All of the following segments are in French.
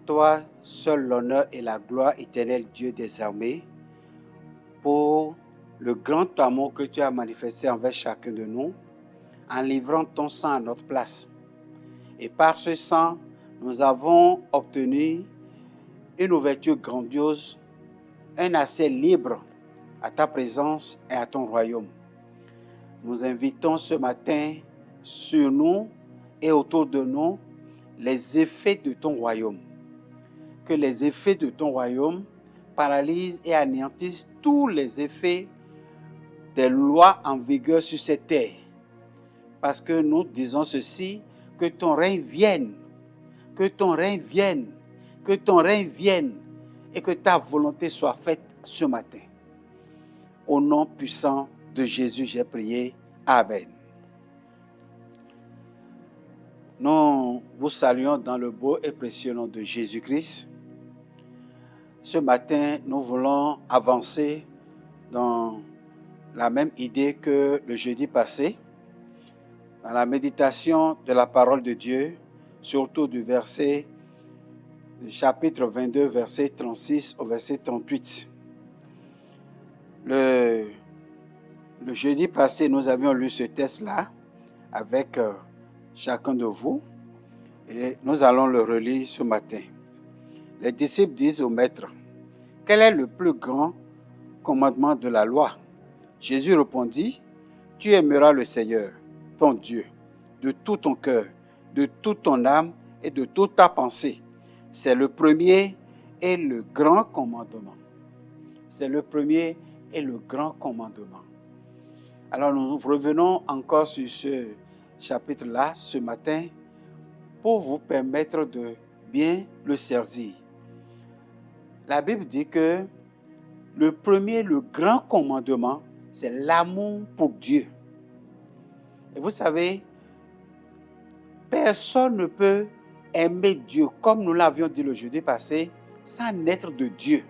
toi seul l'honneur et la gloire, éternel Dieu des armées, pour le grand amour que tu as manifesté envers chacun de nous, en livrant ton sang à notre place. Et par ce sang, nous avons obtenu une ouverture grandiose, un accès libre à ta présence et à ton royaume. Nous invitons ce matin sur nous et autour de nous les effets de ton royaume. Que les effets de ton royaume paralysent et anéantissent tous les effets des lois en vigueur sur cette terre. Parce que nous disons ceci, que ton règne vienne, que ton règne vienne, que ton règne vienne et que ta volonté soit faite ce matin. Au nom puissant de Jésus, j'ai prié. Amen. Nous vous saluons dans le beau et précieux nom de Jésus-Christ. Ce matin, nous voulons avancer dans la même idée que le jeudi passé, dans la méditation de la parole de Dieu, surtout du chapitre 22, verset 36 au verset 38. Le jeudi passé, nous avions lu ce texte-là avec chacun de vous et nous allons le relire ce matin. Les disciples disent au maître, « Quel est le plus grand commandement de la loi ?» Jésus répondit, « Tu aimeras le Seigneur, ton Dieu, de tout ton cœur, de toute ton âme et de toute ta pensée. » C'est le premier et le grand commandement. C'est le premier et le grand commandement. Alors nous revenons encore sur ce chapitre-là ce matin pour vous permettre de bien le saisir. La Bible dit que le premier, le grand commandement, c'est l'amour pour Dieu. Et vous savez, personne ne peut aimer Dieu, comme nous l'avions dit le jeudi passé, sans naître de Dieu.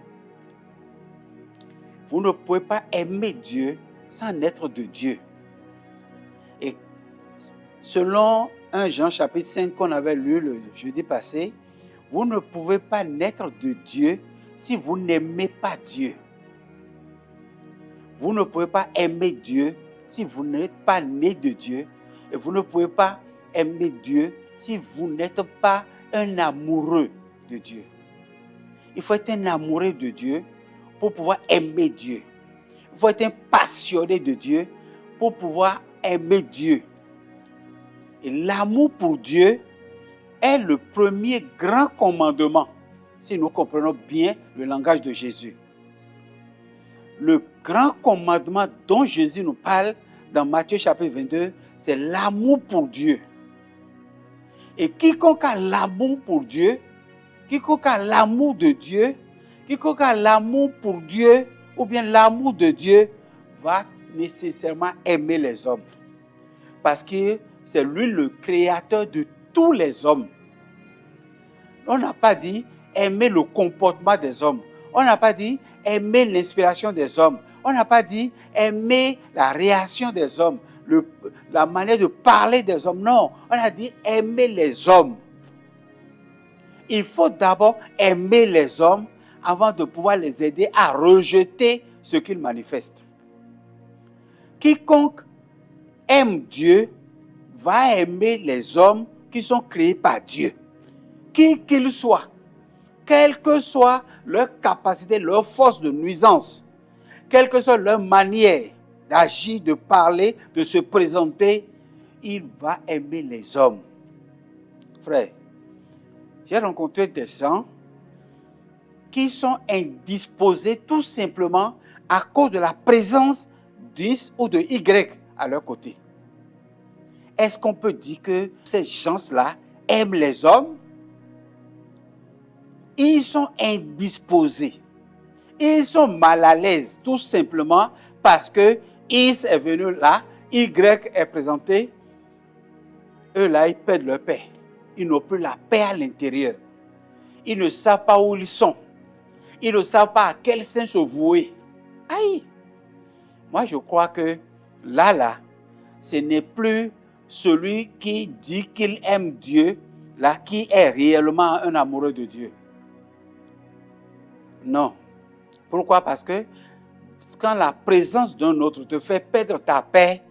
Vous ne pouvez pas aimer Dieu sans naître de Dieu. Et selon 1 Jean chapitre 5 qu'on avait lu le jeudi passé, vous ne pouvez pas naître de Dieu si vous n'aimez pas Dieu. Vous ne pouvez pas aimer Dieu si vous n'êtes pas né de Dieu. Et vous ne pouvez pas aimer Dieu si vous n'êtes pas un amoureux de Dieu. Il faut être un amoureux de Dieu pour pouvoir aimer Dieu. Il faut être un passionné de Dieu pour pouvoir aimer Dieu. Et l'amour pour Dieu est le premier grand commandement, si nous comprenons bien le langage de Jésus. Le grand commandement dont Jésus nous parle dans Matthieu chapitre 22, c'est l'amour pour Dieu. Et quiconque a l'amour pour Dieu, quiconque a l'amour de Dieu, quiconque a l'amour pour Dieu, ou bien l'amour de Dieu, va nécessairement aimer les hommes. Parce que c'est lui le créateur de tous les hommes. On n'a pas dit aimer le comportement des hommes. On n'a pas dit aimer l'inspiration des hommes. On n'a pas dit aimer la réaction des hommes, la manière de parler des hommes. Non, on a dit aimer les hommes. Il faut d'abord aimer les hommes avant de pouvoir les aider à rejeter ce qu'ils manifestent. Quiconque aime Dieu va aimer les hommes qui sont créés par Dieu. Qui qu'ils soient, quelle que soit leur capacité, leur force de nuisance, quelle que soit leur manière d'agir, de parler, de se présenter, il va aimer les hommes. Frère, j'ai rencontré des gens qui sont indisposés tout simplement à cause de la présence d'X ou de Y à leur côté. Est-ce qu'on peut dire que ces gens-là aiment les hommes? Ils sont indisposés. Ils sont mal à l'aise tout simplement parce que X est venu là, Y est présenté. Eux là, ils perdent leur paix. Ils n'ont plus la paix à l'intérieur. Ils ne savent pas où ils sont. Ils ne savent pas à quel sein se vouer. Aïe! Moi, je crois que là, ce n'est plus celui qui dit qu'il aime Dieu, là, qui est réellement un amoureux de Dieu. Non. Pourquoi? Parce que quand la présence d'un autre te fait perdre ta paix,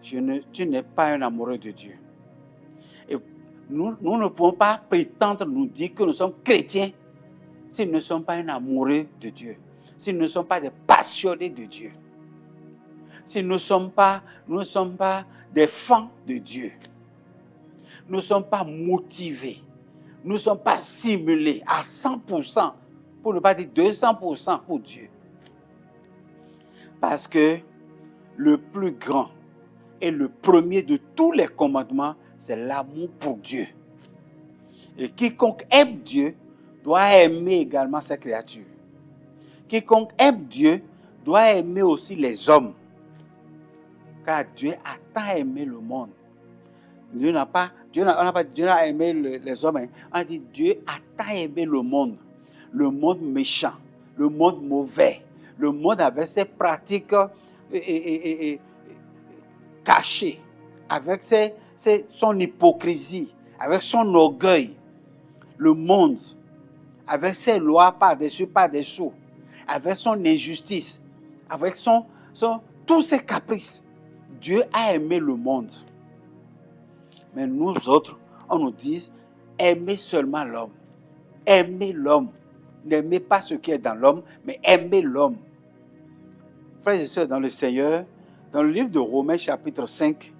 tu n'es pas un amoureux de Dieu. Et nous ne pouvons pas prétendre nous dire que nous sommes chrétiens si nous ne sommes pas un amoureux de Dieu, si nous ne sommes pas des passionnés de Dieu, si nous ne sommes pas des fans de Dieu, nous ne sommes pas motivés, nous ne sommes pas simulés à 100%, pour ne pas dire 200% pour Dieu. Parce que le plus grand et le premier de tous les commandements, c'est l'amour pour Dieu. Et quiconque aime Dieu doit aimer également ses créatures. Quiconque aime Dieu doit aimer aussi les hommes. Car Dieu a tant aimé le monde. Dieu n'a aimé les hommes. On a dit Dieu a tant aimé le monde méchant, le monde mauvais, le monde avec ses pratiques cachées, avec son hypocrisie, avec son orgueil, le monde, avec ses lois par-dessus, par-dessous, avec son injustice, avec tous ses caprices. Dieu a aimé le monde. Mais nous autres, on nous dit, aimez seulement l'homme. Aimez l'homme. N'aimez pas ce qui est dans l'homme, mais aimez l'homme. Frères et sœurs dans le Seigneur, dans le livre de Romains chapitre 5,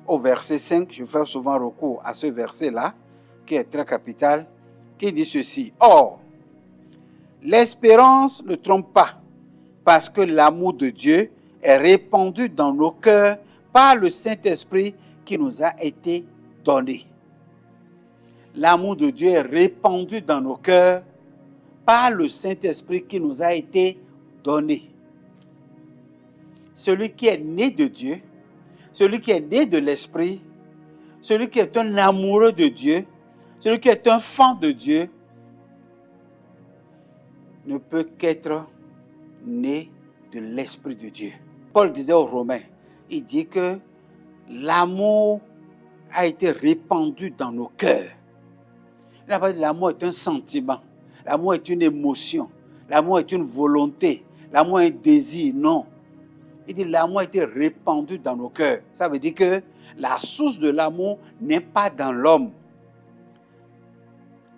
au verset 5, je fais souvent recours à ce verset-là, qui est très capital, qui dit ceci. Or, l'espérance ne trompe pas, parce que l'amour de Dieu est répandu dans nos cœurs par le Saint-Esprit qui nous a été donné. L'amour de Dieu est répandu dans nos cœurs par le Saint-Esprit qui nous a été donné. Celui qui est né de Dieu, celui qui est né de l'Esprit, celui qui est un amoureux de Dieu, celui qui est un fan de Dieu, ne peut qu'être né de l'Esprit de Dieu. Paul disait aux Romains, il dit que l'amour a été répandu dans nos cœurs. Il n'a pas dit l'amour est un sentiment, l'amour est une émotion, l'amour est une volonté, l'amour est un désir, non. Il dit l'amour a été répandu dans nos cœurs. Ça veut dire que la source de l'amour n'est pas dans l'homme.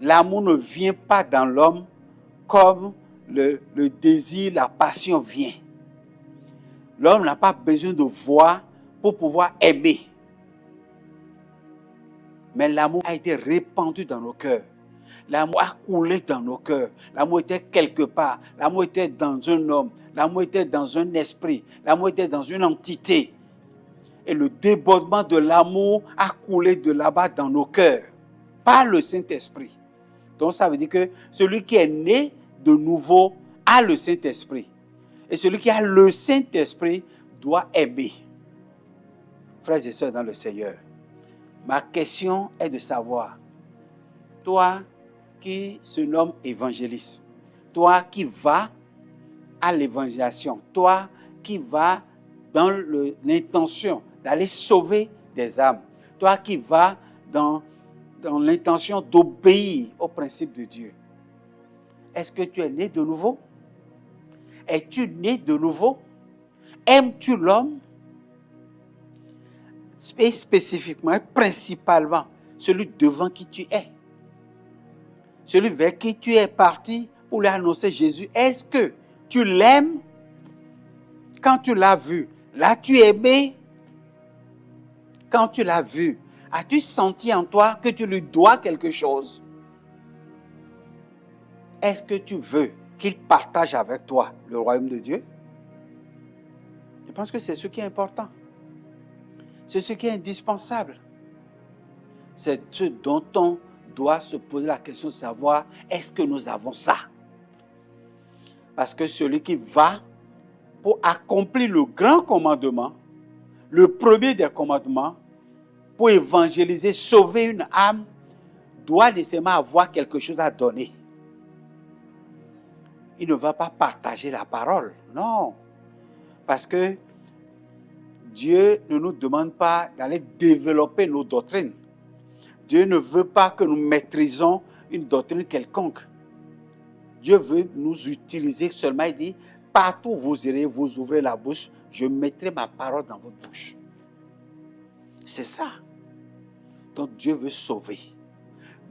L'amour ne vient pas dans l'homme comme le désir, la passion vient. L'homme n'a pas besoin de voir pour pouvoir aimer. Mais l'amour a été répandu dans nos cœurs. L'amour a coulé dans nos cœurs. L'amour était quelque part. L'amour était dans un homme. L'amour était dans un esprit. L'amour était dans une entité. Et le débordement de l'amour a coulé de là-bas dans nos cœurs. Par le Saint-Esprit. Donc ça veut dire que celui qui est né de nouveau a le Saint-Esprit. Et celui qui a le Saint-Esprit doit aimer. Frères et sœurs dans le Seigneur, ma question est de savoir, toi qui se nomme évangéliste, toi qui vas à l'évangélisation, toi qui vas dans l'intention d'aller sauver des âmes, toi qui vas dans l'intention d'obéir au principe de Dieu, est-ce que tu es né de nouveau? Es-tu né de nouveau? Aimes-tu l'homme? Et spécifiquement, principalement, celui devant qui tu es. Celui vers qui tu es parti pour lui annoncer Jésus. Est-ce que tu l'aimes? Quand tu l'as vu, l'as-tu aimé? Quand tu l'as vu, as-tu senti en toi que tu lui dois quelque chose? Est-ce que tu veux qu'il partage avec toi le royaume de Dieu? Je pense que c'est ce qui est important. C'est ce qui est indispensable. C'est ce dont on doit se poser la question de savoir, est-ce que nous avons ça? Parce que celui qui va pour accomplir le grand commandement, le premier des commandements, pour évangéliser, sauver une âme, doit nécessairement avoir quelque chose à donner. Il ne va pas partager la parole, non. Parce que Dieu ne nous demande pas d'aller développer nos doctrines. Dieu ne veut pas que nous maîtrisons une doctrine quelconque. Dieu veut nous utiliser seulement. Il dit, partout où vous irez, vous ouvrez la bouche, je mettrai ma parole dans votre bouche. C'est ça. Donc Dieu veut sauver.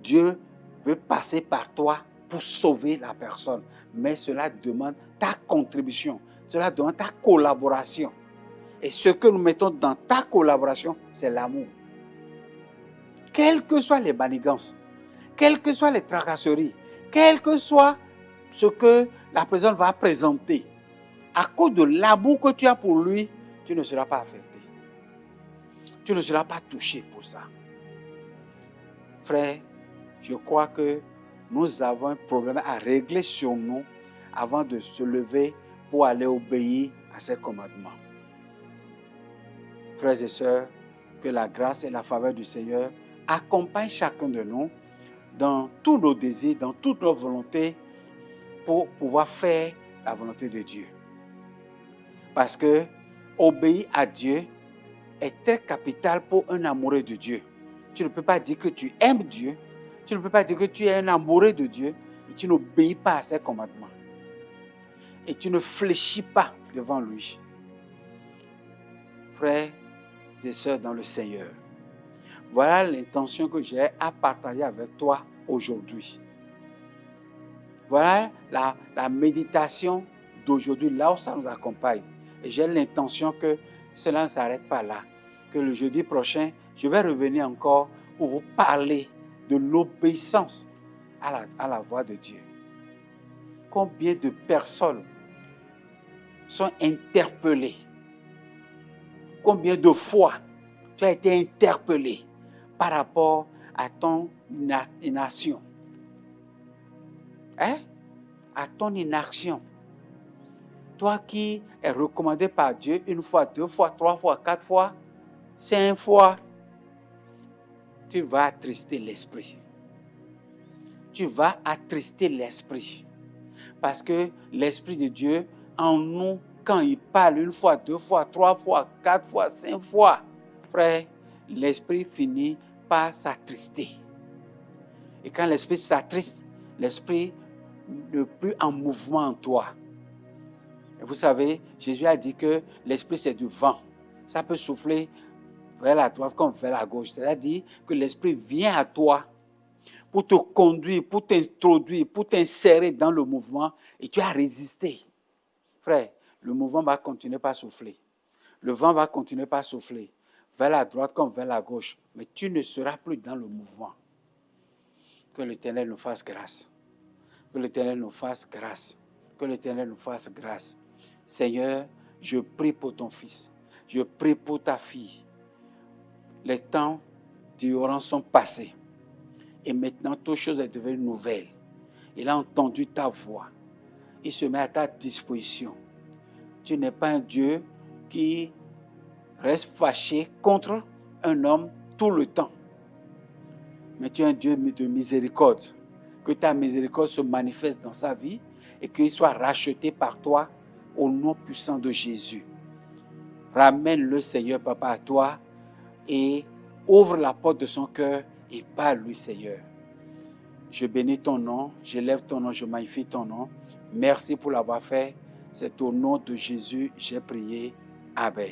Dieu veut passer par toi pour sauver la personne. Mais cela demande ta contribution. Cela demande ta collaboration. Et ce que nous mettons dans ta collaboration, c'est l'amour. Quelles que soient les manigances, quelles que soient les tracasseries, quel que soit ce que la personne va présenter, à cause de l'amour que tu as pour lui, tu ne seras pas affecté. Tu ne seras pas touché pour ça. Frère, je crois que nous avons un problème à régler sur nous avant de se lever pour aller obéir à ses commandements. Frères et sœurs, que la grâce et la faveur du Seigneur accompagnent chacun de nous dans tous nos désirs, dans toutes nos volontés pour pouvoir faire la volonté de Dieu. Parce que obéir à Dieu est très capital pour un amoureux de Dieu. Tu ne peux pas dire que tu aimes Dieu, tu ne peux pas dire que tu es un amoureux de Dieu et tu n'obéis pas à ses commandements. Et tu ne fléchis pas devant lui. Frères et sœurs dans le Seigneur, voilà l'intention que j'ai à partager avec toi aujourd'hui. Voilà la méditation d'aujourd'hui, là où ça nous accompagne. Et j'ai l'intention que cela ne s'arrête pas là. Que le jeudi prochain, je vais revenir encore pour vous parler de l'obéissance à la voix de Dieu. Combien de personnes sont interpellées? Combien de fois tu as été interpellé par rapport à ton inaction? À ton inaction. Toi qui es recommandé par Dieu une fois, 2 fois, 3 fois, 4 fois, 5 fois, tu vas attrister l'esprit. Tu vas attrister l'esprit. Parce que l'Esprit de Dieu, en nous, quand il parle 1 fois, 2 fois, 3 fois, 4 fois, 5 fois, frère, l'esprit finit par s'attrister. Et quand l'esprit s'attriste, l'esprit n'est plus en mouvement en toi. Et vous savez, Jésus a dit que l'esprit c'est du vent. Ça peut souffler vers la droite comme vers la gauche. C'est-à-dire que l'esprit vient à toi pour te conduire, pour t'introduire, pour t'insérer dans le mouvement et tu as résisté. Frère, le mouvement va continuer par souffler. Le vent va continuer par souffler vers la droite comme vers la gauche. Mais tu ne seras plus dans le mouvement. Que l'Éternel nous fasse grâce. Que l'Éternel nous fasse grâce. Que l'Éternel nous fasse grâce. Seigneur, je prie pour ton fils. Je prie pour ta fille. Les temps d'ignorance sont passés. Et maintenant, toute chose est devenue nouvelle. Il a entendu ta voix. Il se met à ta disposition. Tu n'es pas un Dieu qui reste fâché contre un homme tout le temps. Mais tu es un Dieu de miséricorde. Que ta miséricorde se manifeste dans sa vie et qu'il soit racheté par toi au nom puissant de Jésus. Ramène le Seigneur, Papa, à toi et ouvre la porte de son cœur et parle-lui, Seigneur. Je bénis ton nom, j'élève ton nom, je magnifie ton nom. Merci pour l'avoir fait. C'est au nom de Jésus, j'ai prié. Amen.